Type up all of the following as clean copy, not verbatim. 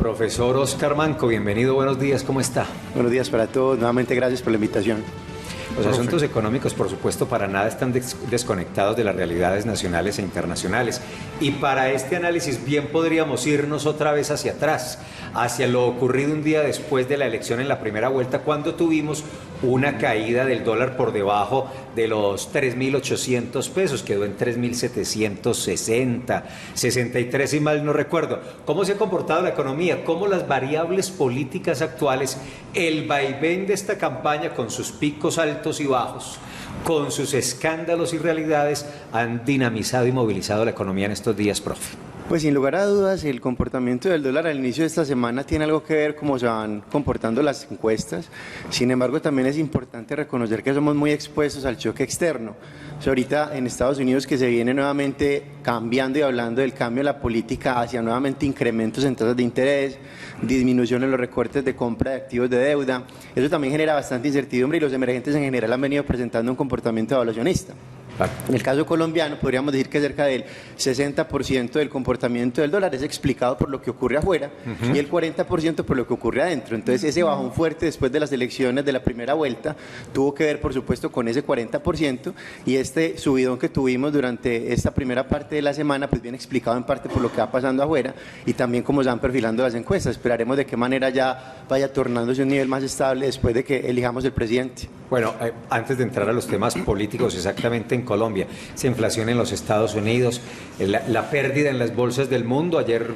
Profesor Oscar Manco, bienvenido, buenos días, ¿cómo está? Buenos días para todos, nuevamente gracias por la invitación. Los asuntos económicos, por supuesto, para nada están desconectados de las realidades nacionales e internacionales. Y para este análisis bien podríamos irnos otra vez hacia atrás, hacia lo ocurrido un día después de la elección en la primera vuelta, cuando tuvimos una caída del dólar por debajo de los 3.800 pesos, quedó en 3.760, 63 si mal no recuerdo. ¿Cómo se ha comportado la economía? ¿Cómo las variables políticas actuales, el vaivén de esta campaña con sus picos altos y bajos, con sus escándalos y realidades, han dinamizado y movilizado la economía en estos días, profe? Pues sin lugar a dudas, el comportamiento del dólar al inicio de esta semana tiene algo que ver cómo se van comportando las encuestas. Sin embargo, también es importante reconocer que somos muy expuestos al choque externo. O sea, ahorita en Estados Unidos, que se viene nuevamente cambiando y hablando del cambio de la política hacia nuevamente incrementos en tasas de interés, disminución en los recortes de compra de activos de deuda. Eso también genera bastante incertidumbre y los emergentes en general han venido presentando un comportamiento evaluacionista. En el caso colombiano, podríamos decir que cerca del 60% del comportamiento del dólar es explicado por lo que ocurre afuera y el 40% por lo que ocurre adentro. Entonces, ese bajón fuerte después de las elecciones de la primera vuelta tuvo que ver, por supuesto, con ese 40%, y este subidón que tuvimos durante esta primera parte de la semana, pues viene explicado en parte por lo que va pasando afuera y también cómo se van perfilando las encuestas. Esperaremos de qué manera ya vaya tornándose un nivel más estable después de que elijamos el presidente. Bueno, antes de entrar a los temas políticos, exactamente en Colombia, esa inflación en los Estados Unidos, la pérdida en las bolsas del mundo, antier,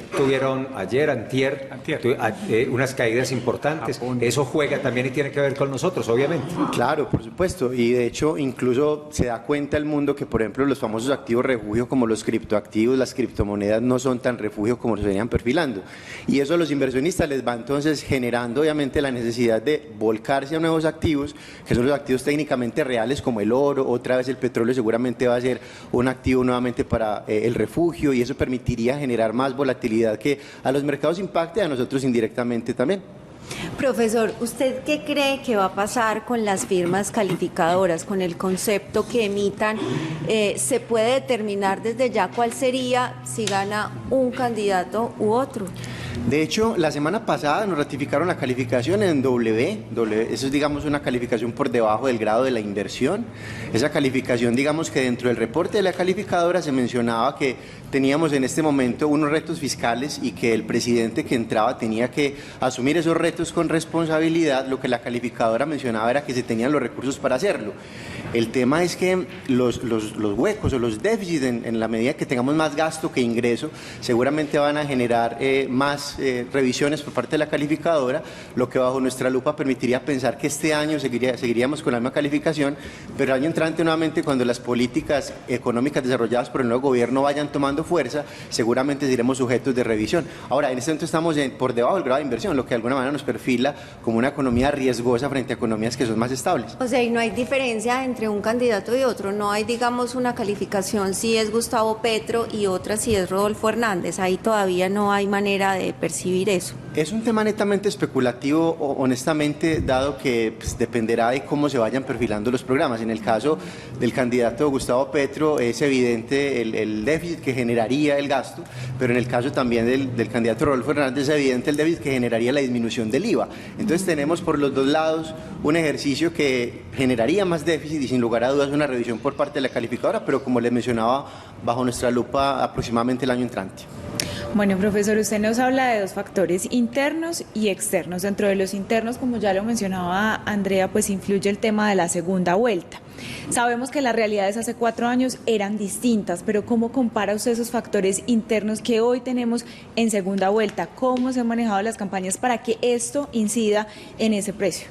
unas caídas importantes, eso juega también y tiene que ver con nosotros, obviamente. Claro, por supuesto, y de hecho incluso se da cuenta el mundo que, por ejemplo, los famosos activos refugio como los criptoactivos, las criptomonedas no son tan refugio como se venían perfilando, y eso a los inversionistas les va entonces generando obviamente la necesidad de volcarse a nuevos activos, que son los activos técnicamente reales como el oro, otra vez el petróleo seguramente va a ser un activo nuevamente para el refugio, y eso permitiría generar más volatilidad que a los mercados impacte, a nosotros indirectamente también. Profesor, ¿usted qué cree que va a pasar con las firmas calificadoras, con el concepto que emitan? ¿Se puede determinar desde ya cuál sería si gana un candidato u otro? De hecho, la semana pasada nos ratificaron la calificación en W, eso es, digamos, una calificación por debajo del grado de la inversión. Esa calificación, digamos que dentro del reporte de la calificadora se mencionaba que teníamos en este momento unos retos fiscales y que el presidente que entraba tenía que asumir esos retos con responsabilidad. Lo que la calificadora mencionaba era que se tenían los recursos para hacerlo. El tema es que los huecos o los déficits, en la medida que tengamos más gasto que ingreso, seguramente van a generar más revisiones por parte de la calificadora, lo que bajo nuestra lupa permitiría pensar que este año seguiríamos con la misma calificación, pero el año entrante nuevamente, cuando las políticas económicas desarrolladas por el nuevo gobierno vayan tomando fuerza, seguramente seremos sujetos de revisión. Ahora, en este momento estamos por debajo del grado de inversión, lo que de alguna manera nos perfila como una economía riesgosa frente a economías que son más estables. O sea, y no hay diferencia entre un candidato y otro, no hay, digamos, una calificación si es Gustavo Petro y otra si es Rodolfo Hernández, ahí todavía no hay manera de percibir eso. Es un tema netamente especulativo, honestamente, dado que pues, dependerá de cómo se vayan perfilando los programas. En el caso del candidato Gustavo Petro es evidente el déficit que generaría el gasto, pero en el caso también del candidato Rodolfo Hernández es evidente el déficit que generaría la disminución del IVA. Entonces tenemos por los dos lados un ejercicio que generaría más déficit y sin lugar a dudas una revisión por parte de la calificadora, pero como les mencionaba, bajo nuestra lupa aproximadamente el año entrante. Bueno, profesor, usted nos habla de dos factores, internos y externos. Dentro de los internos, como ya lo mencionaba Andrea, pues influye el tema de la segunda vuelta. Sabemos que las realidades hace 4 años eran distintas, pero ¿cómo compara usted esos factores internos que hoy tenemos en segunda vuelta? ¿Cómo se han manejado las campañas para que esto incida en ese precio?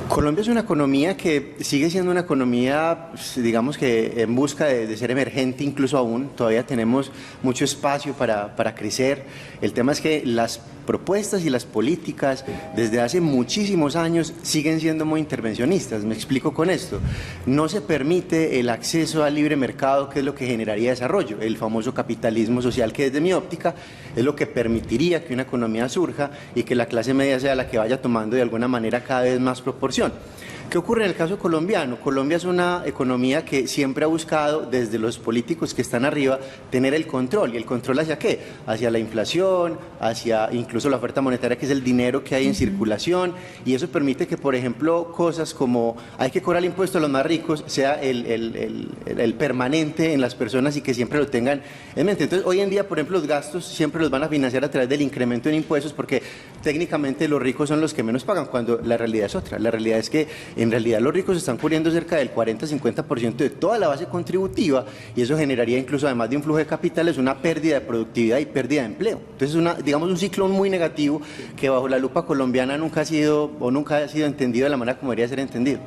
Colombia es una economía que sigue siendo una economía, digamos que en busca de ser emergente incluso aún. Todavía tenemos mucho espacio para crecer. El tema es que las propuestas y las políticas desde hace muchísimos años siguen siendo muy intervencionistas. Me explico con esto. No se permite el acceso al libre mercado, que es lo que generaría desarrollo. El famoso capitalismo social, que desde mi óptica es lo que permitiría que una economía surja y que la clase media sea la que vaya tomando de alguna manera cada vez más proporción. ¿Qué ocurre en el caso colombiano? Colombia es una economía que siempre ha buscado, desde los políticos que están arriba, tener el control. ¿Y el control hacia qué? Hacia la inflación, hacia incluso la oferta monetaria, que es el dinero que hay en circulación, y eso permite que, por ejemplo, cosas como hay que cobrar el impuesto a los más ricos sea el permanente en las personas y que siempre lo tengan en mente. Entonces, hoy en día, por ejemplo, los gastos siempre los van a financiar a través del incremento en impuestos, porque técnicamente los ricos son los que menos pagan, cuando la realidad es otra. La realidad es que en realidad los ricos están cubriendo cerca del 40-50% de toda la base contributiva, y eso generaría incluso, además de un flujo de capitales, una pérdida de productividad y pérdida de empleo. Entonces es digamos un ciclo muy negativo que bajo la lupa colombiana nunca ha sido entendido de la manera como debería ser entendido.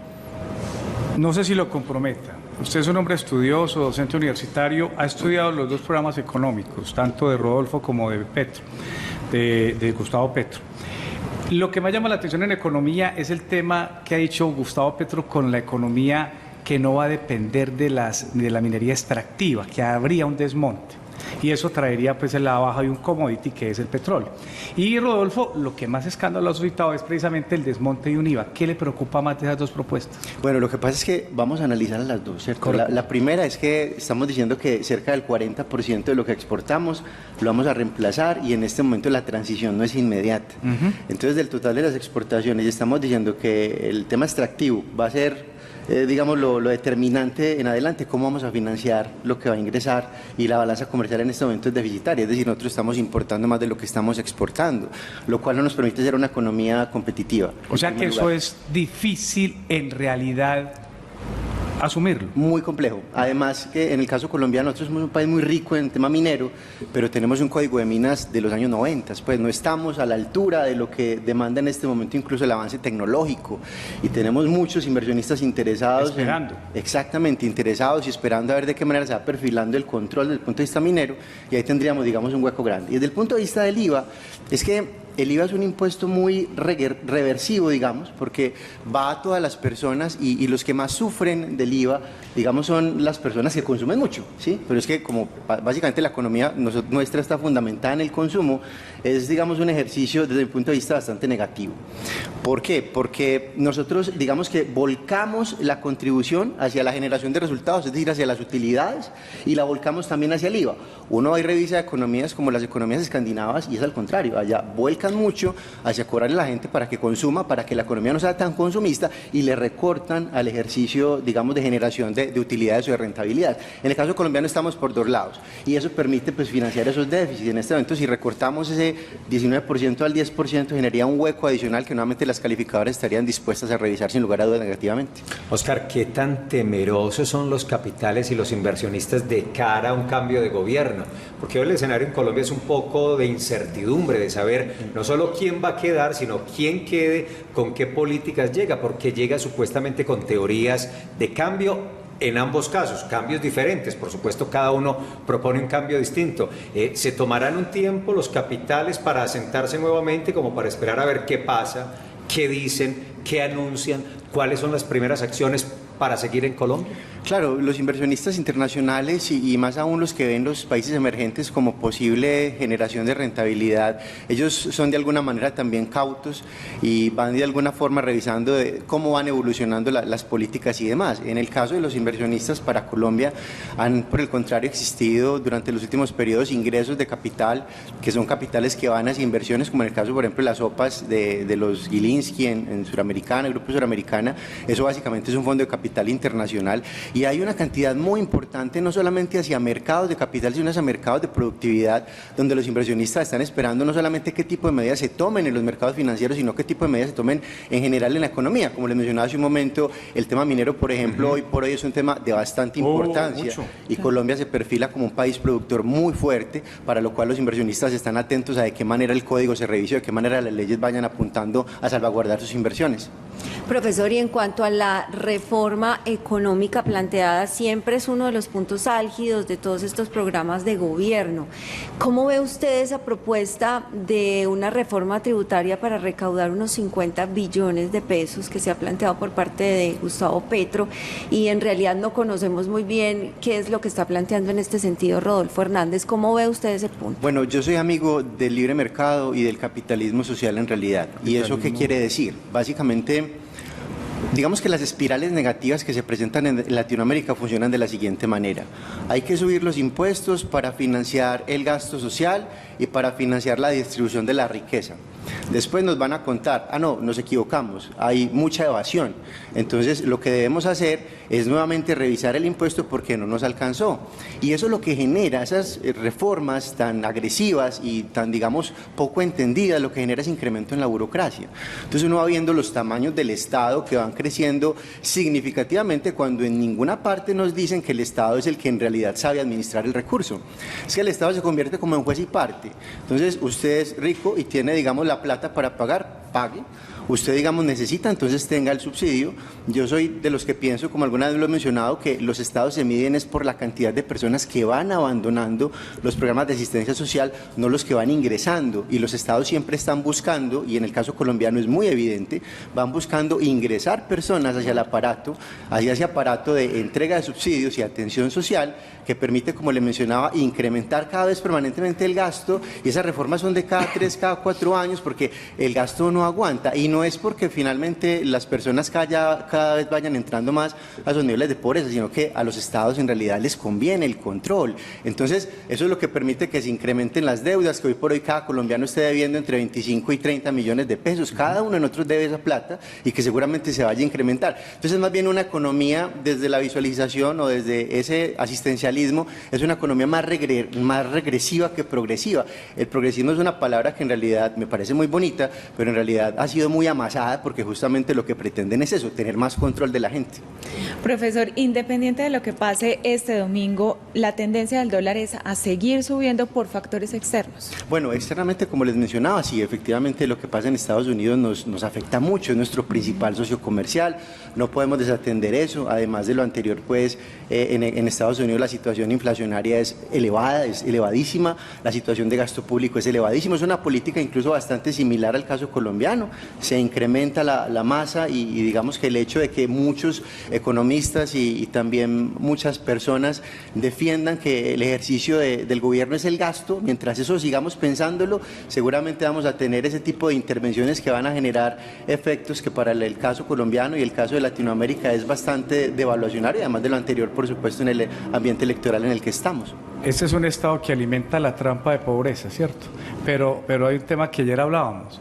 No sé si lo comprometa. Usted es un hombre estudioso, docente universitario, ha estudiado los dos programas económicos, tanto de Rodolfo como de Petro, de Gustavo Petro. Lo que me llama la atención en economía es el tema que ha dicho Gustavo Petro con la economía que no va a depender de la minería extractiva, que habría un desmonte. Y eso traería pues la baja de un commodity que es el petróleo. Y Rodolfo, lo que más escándalo ha suscitado es precisamente el desmonte de un IVA. ¿Qué le preocupa más de esas dos propuestas? Bueno, lo que pasa es que vamos a analizar las dos, ¿cierto? La primera es que estamos diciendo que cerca del 40% de lo que exportamos lo vamos a reemplazar, y en este momento la transición no es inmediata. Entonces, del total de las exportaciones, estamos diciendo que el tema extractivo va a ser digamos, lo determinante en adelante, cómo vamos a financiar lo que va a ingresar, y la balanza comercial en este momento es deficitaria, es decir, nosotros estamos importando más de lo que estamos exportando, lo cual no nos permite ser una economía competitiva. O sea que eso es difícil en realidad asumirlo. Muy complejo. Además que en el caso colombiano nosotros somos un país muy rico en tema minero, pero tenemos un código de minas de los años 90, pues no estamos a la altura de lo que demanda en este momento incluso el avance tecnológico, y tenemos muchos inversionistas interesados. Esperando. Exactamente, interesados y esperando a ver de qué manera se va perfilando el control desde el punto de vista minero, y ahí tendríamos, digamos, un hueco grande. Y desde el punto de vista del IVA, es que el IVA es un impuesto muy reversivo, digamos, porque va a todas las personas, y los que más sufren del IVA, digamos, son las personas que consumen mucho, ¿sí? Pero es que como básicamente la economía nuestra está fundamentada en el consumo, es, digamos, un ejercicio desde mi punto de vista bastante negativo. ¿Por qué? Porque nosotros, digamos, que volcamos la contribución hacia la generación de resultados, es decir, hacia las utilidades, y la volcamos también hacia el IVA. Uno ahí revisa economías como las economías escandinavas, y es al contrario, allá vuelcan mucho hacia cobrarle a la gente para que consuma, para que la economía no sea tan consumista, y le recortan al ejercicio, digamos, de generación de utilidades o de rentabilidad. En el caso colombiano estamos por dos lados, y eso permite pues financiar esos déficits. En este momento, si recortamos ese 19% al 10%, generaría un hueco adicional que nuevamente las calificadoras estarían dispuestas a revisar sin lugar a dudas negativamente. Oscar, ¿qué tan temerosos son los capitales y los inversionistas de cara a un cambio de gobierno? Porque hoy el escenario en Colombia es un poco de incertidumbre, de saber no solo quién va a quedar, sino quién quede, con qué políticas llega, porque llega supuestamente con teorías de cambio. En ambos casos, cambios diferentes, por supuesto cada uno propone un cambio distinto. ¿Se tomarán un tiempo los capitales para asentarse nuevamente, como para esperar a ver qué pasa, qué dicen, qué anuncian, cuáles son las primeras acciones para seguir en Colombia? Claro, los inversionistas internacionales y más aún los que ven los países emergentes como posible generación de rentabilidad, ellos son de alguna manera también cautos y van de alguna forma revisando cómo van evolucionando las políticas y demás. En el caso de los inversionistas para Colombia, han por el contrario existido durante los últimos periodos ingresos de capital, que son capitales que van hacia inversiones, como en el caso, por ejemplo, de las OPAs de los Gilinski en Suramericana, el Grupo Suramericana. Eso básicamente es un fondo de capital internacional, y hay una cantidad muy importante no solamente hacia mercados de capital, sino hacia mercados de productividad, donde los inversionistas están esperando no solamente qué tipo de medidas se tomen en los mercados financieros, sino qué tipo de medidas se tomen en general en la economía. Como les mencionaba hace un momento, el tema minero, por ejemplo, hoy por hoy es un tema de bastante importancia, y Colombia se perfila como un país productor muy fuerte, para lo cual los inversionistas están atentos a de qué manera el código se revise, de qué manera las leyes vayan apuntando a salvaguardar sus inversiones. Profesor, y en cuanto a la reforma económica planteada, siempre es uno de los puntos álgidos de todos estos programas de gobierno. ¿Cómo ve usted esa propuesta de una reforma tributaria para recaudar unos 50 billones de pesos que se ha planteado por parte de Gustavo Petro? Y en realidad no conocemos muy bien qué es lo que está planteando en este sentido Rodolfo Hernández. ¿Cómo ve usted ese punto? Bueno, yo soy amigo del libre mercado y del capitalismo social en realidad. ¿Y eso qué quiere decir? Básicamente, Digamos que las espirales negativas que se presentan en Latinoamérica funcionan de la siguiente manera. Hay que subir los impuestos para financiar el gasto social y para financiar la distribución de la riqueza. Después nos van a contar, no, nos equivocamos, hay mucha evasión. Entonces lo que debemos hacer es nuevamente revisar el impuesto porque no nos alcanzó. Y eso es lo que genera, esas reformas tan agresivas y tan, digamos, poco entendidas, lo que genera es incremento en la burocracia. Entonces uno va viendo los tamaños del Estado que van creciendo significativamente cuando en ninguna parte nos dicen que el Estado es el que en realidad sabe administrar el recurso. Es que el Estado se convierte como en juez y parte. Entonces usted es rico y tiene, digamos, la plata para pagar, pague. Usted, digamos, necesita, entonces tenga el subsidio. Yo soy de los que pienso, como alguna vez lo he mencionado, que los estados se miden es por la cantidad de personas que van abandonando los programas de asistencia social, no los que van ingresando. Y los estados siempre están buscando, y en el caso colombiano es muy evidente, van buscando ingresar personas hacia el aparato, hacia ese aparato de entrega de subsidios y atención social, que permite, como le mencionaba, incrementar cada vez permanentemente el gasto, y esas reformas son de cada 3, cada 4 años, porque el gasto no aguanta, y no es porque finalmente las personas cada vez vayan entrando más a esos niveles de pobreza, sino que a los estados en realidad les conviene el control. Entonces, eso es lo que permite que se incrementen las deudas, que hoy por hoy cada colombiano esté debiendo entre 25 y 30 millones de pesos, cada uno de nosotros debe esa plata y que seguramente se vaya a incrementar. Entonces, más bien una economía desde la visualización o desde ese asistencialismo, es una economía más regresiva que progresiva. El progresismo es una palabra que en realidad me parece muy bonita, pero en realidad ha sido muy amasada porque justamente lo que pretenden es eso, tener más control de la gente. Profesor, independiente de lo que pase este domingo, la tendencia del dólar es a seguir subiendo por factores externos. Bueno, externamente, como les mencionaba, sí, efectivamente lo que pasa en Estados Unidos nos afecta mucho, es nuestro principal socio comercial, no podemos desatender eso. Además de lo anterior, pues en Estados Unidos la situación inflacionaria es elevada, es elevadísima, la situación de gasto público es elevadísima, es una política incluso bastante similar al caso colombiano. Se incrementa la masa y digamos que el hecho de que muchos economistas y también muchas personas defiendan que el ejercicio del gobierno es el gasto, mientras eso sigamos pensándolo, seguramente vamos a tener ese tipo de intervenciones que van a generar efectos que para el caso colombiano y el caso de Latinoamérica es bastante devaluacionario, y además de lo anterior, por supuesto, en el ambiente electoral en el que estamos. Este es un Estado que alimenta la trampa de pobreza, ¿cierto? Pero hay un tema que ayer hablábamos.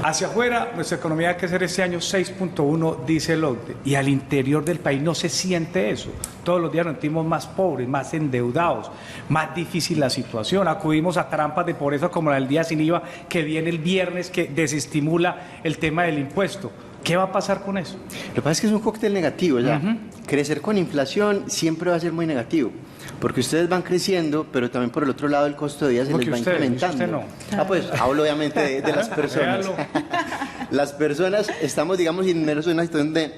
Hacia afuera, nuestra economía va a crecer este año 6.1, dice el OCDE, y al interior del país no se siente eso. Todos los días nos sentimos más pobres, más endeudados, más difícil la situación. Acudimos a trampas de pobreza como la del día sin IVA, que viene el viernes, que desestimula el tema del impuesto. ¿Qué va a pasar con eso? Lo que pasa es que es un cóctel negativo ya. Crecer con inflación siempre va a ser muy negativo, porque ustedes van creciendo, pero también por el otro lado el costo de vida se les va incrementando. Usted no. Pues hablo obviamente de las personas. Las personas estamos, digamos, inmersos en una situación de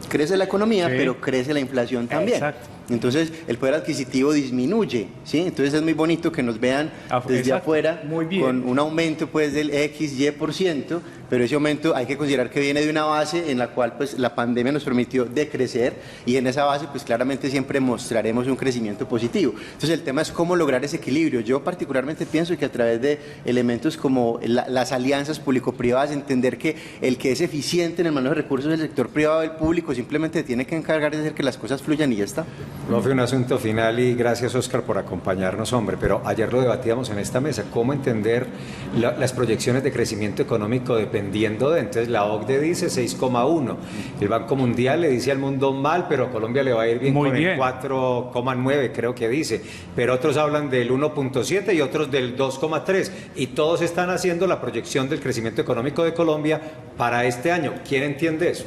crece la economía, pero crece la inflación también. Exacto. Entonces el poder adquisitivo disminuye, ¿sí? Entonces es muy bonito que nos vean desde afuera con un aumento pues del XY%, pero ese aumento hay que considerar que viene de una base en la cual pues la pandemia nos permitió decrecer, y en esa base pues claramente siempre mostraremos un crecimiento positivo. Entonces el tema es cómo lograr ese equilibrio. Yo particularmente pienso que a través de elementos como las alianzas público-privadas, entender que el que es eficiente en el manejo de recursos del sector privado y del público simplemente tiene que encargar de hacer que las cosas fluyan y ya está. Profe, un asunto final, y gracias, Óscar, por acompañarnos, hombre, pero ayer lo debatíamos en esta mesa, cómo entender las proyecciones de crecimiento económico dependiendo de, entonces la OCDE dice 6,1, el Banco Mundial le dice al mundo mal, pero a Colombia le va a ir bien con el 4,9, creo que dice, pero otros hablan del 1,7 y otros del 2,3, y todos están haciendo la proyección del crecimiento económico de Colombia para este año. ¿Quién entiende eso?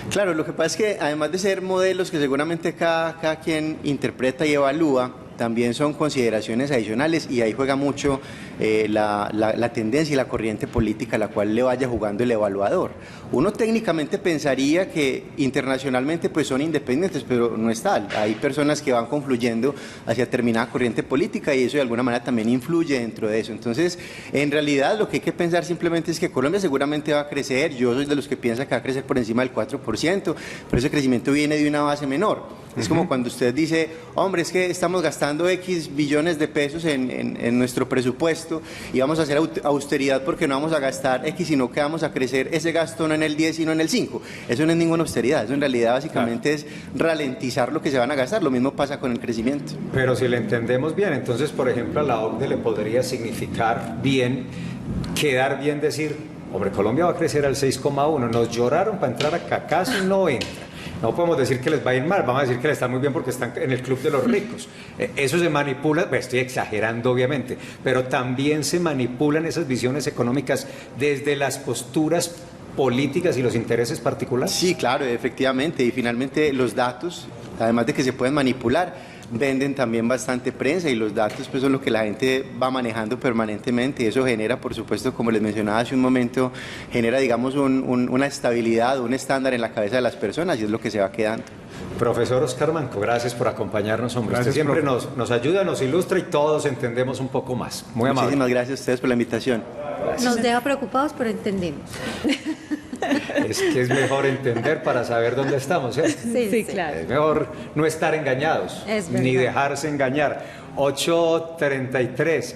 Claro, lo que pasa es que además de ser modelos que seguramente cada quien interpreta y evalúa, también son consideraciones adicionales, y ahí juega mucho la tendencia y la corriente política a la cual le vaya jugando el evaluador. Uno técnicamente pensaría que internacionalmente pues son independientes, pero no es tal. Hay personas que van confluyendo hacia determinada corriente política y eso de alguna manera también influye dentro de eso. Entonces, en realidad lo que hay que pensar simplemente es que Colombia seguramente va a crecer. Yo soy de los que piensa que va a crecer por encima del 4%, pero ese crecimiento viene de una base menor. Es como cuando usted dice, hombre, es que estamos gastando X billones de pesos en nuestro presupuesto y vamos a hacer austeridad porque no vamos a gastar X, sino que vamos a crecer ese gasto no en el 10, sino en el 5. Eso no es ninguna austeridad, eso en realidad básicamente es ralentizar lo que se van a gastar. Lo mismo pasa con el crecimiento. Pero si le entendemos bien, entonces, por ejemplo, a la OCDE le podría significar bien, quedar bien decir, hombre, Colombia va a crecer al 6,1, nos lloraron para entrar acá, casi no entra. No podemos decir que les va a ir mal, vamos a decir que les está muy bien porque están en el club de los ricos. Eso se manipula, pues estoy exagerando obviamente, pero también se manipulan esas visiones económicas desde las posturas políticas y los intereses particulares. Sí, claro, efectivamente, y finalmente los datos, además de que se pueden manipular, venden también bastante prensa y los datos pues son lo que la gente va manejando permanentemente y eso genera, por supuesto, como les mencionaba hace un momento, genera, digamos, una estabilidad, un estándar en la cabeza de las personas y es lo que se va quedando. Profesor Oscar Manco, gracias por acompañarnos, hombre. Gracias, usted siempre profe. nos ayuda, nos ilustra y todos entendemos un poco más. Muy amable. Muchísimas gracias a ustedes por la invitación. Nos deja preocupados, pero entendemos. Es que es mejor entender para saber dónde estamos, ¿cierto? Sí, claro. Es mejor no estar engañados, Es ni verdad. dejarse engañar. 8:33.